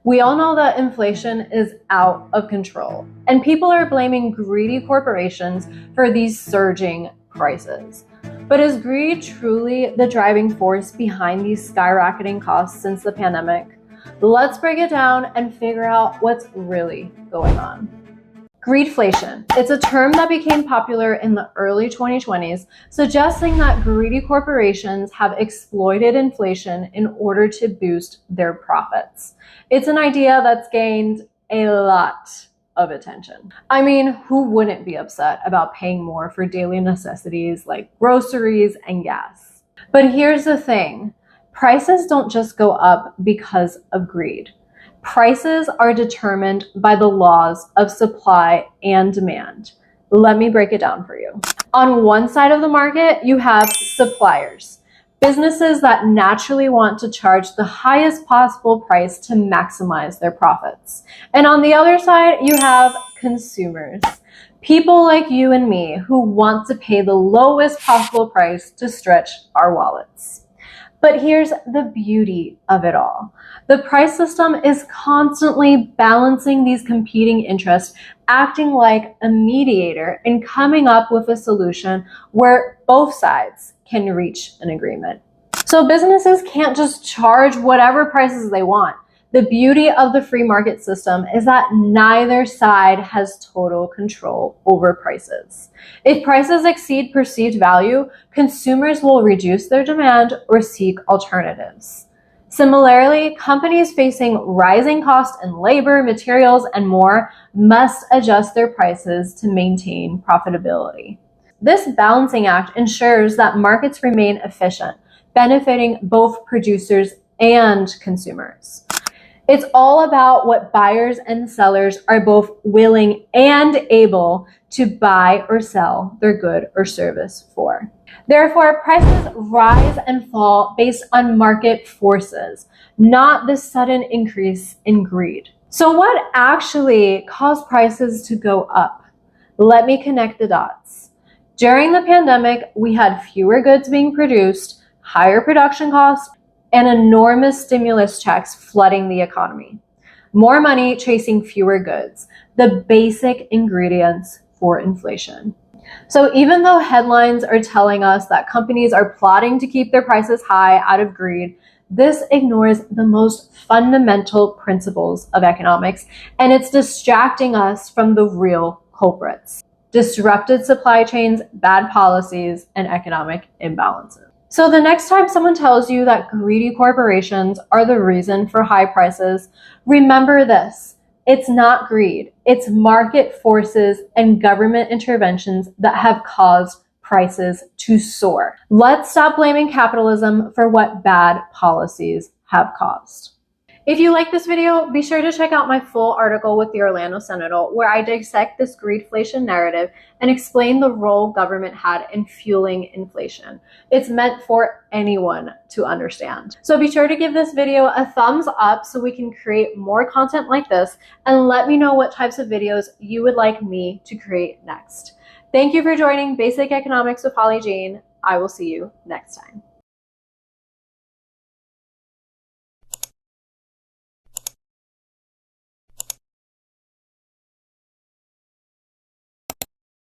We all know that inflation is out of control, and people are blaming greedy corporations for these surging prices. But is greed truly the driving force behind these skyrocketing costs since the pandemic? Let's break it down and figure out what's really going on. Greedflation. It's a term that became popular in the early 2020s, suggesting that greedy corporations have exploited inflation in order to boost their profits. It's an idea that's gained a lot of attention. I mean, who wouldn't be upset about paying more for daily necessities like groceries and gas? But here's the thing. Prices don't just go up because of greed. Prices are determined by the laws of supply and demand. Let me break it down for you. On one side of the market, you have suppliers, businesses that naturally want to charge the highest possible price to maximize their profits. And on the other side, you have consumers, people like you and me who want to pay the lowest possible price to stretch our wallets. But here's the beauty of it all. The price system is constantly balancing these competing interests, acting like a mediator and coming up with a solution where both sides can reach an agreement. So businesses can't just charge whatever prices they want. The beauty of the free market system is that neither side has total control over prices. If prices exceed perceived value, consumers will reduce their demand or seek alternatives. Similarly, companies facing rising costs in labor, materials, and more must adjust their prices to maintain profitability. This balancing act ensures that markets remain efficient, benefiting both producers and consumers. It's all about what buyers and sellers are both willing and able to buy or sell their good or service for. Therefore, prices rise and fall based on market forces, not the sudden increase in greed. So what actually caused prices to go up? Let me connect the dots. During the pandemic, we had fewer goods being produced, higher production costs, and enormous stimulus checks flooding the economy. More money chasing fewer goods, the basic ingredients for inflation. So even though headlines are telling us that companies are plotting to keep their prices high out of greed, this ignores the most fundamental principles of economics, and it's distracting us from the real culprits: disrupted supply chains, bad policies, and economic imbalances. So the next time someone tells you that greedy corporations are the reason for high prices, remember this. It's not greed. It's market forces and government interventions that have caused prices to soar. Let's stop blaming capitalism for what bad policies have caused. If you like this video, be sure to check out my full article with the Orlando Sentinel, where I dissect this greedflation narrative and explain the role government had in fueling inflation. It's meant for anyone to understand. So be sure to give this video a thumbs up so we can create more content like this, and let me know what types of videos you would like me to create next. Thank you for joining Basic Economics with Holly Jean. I will see you next time.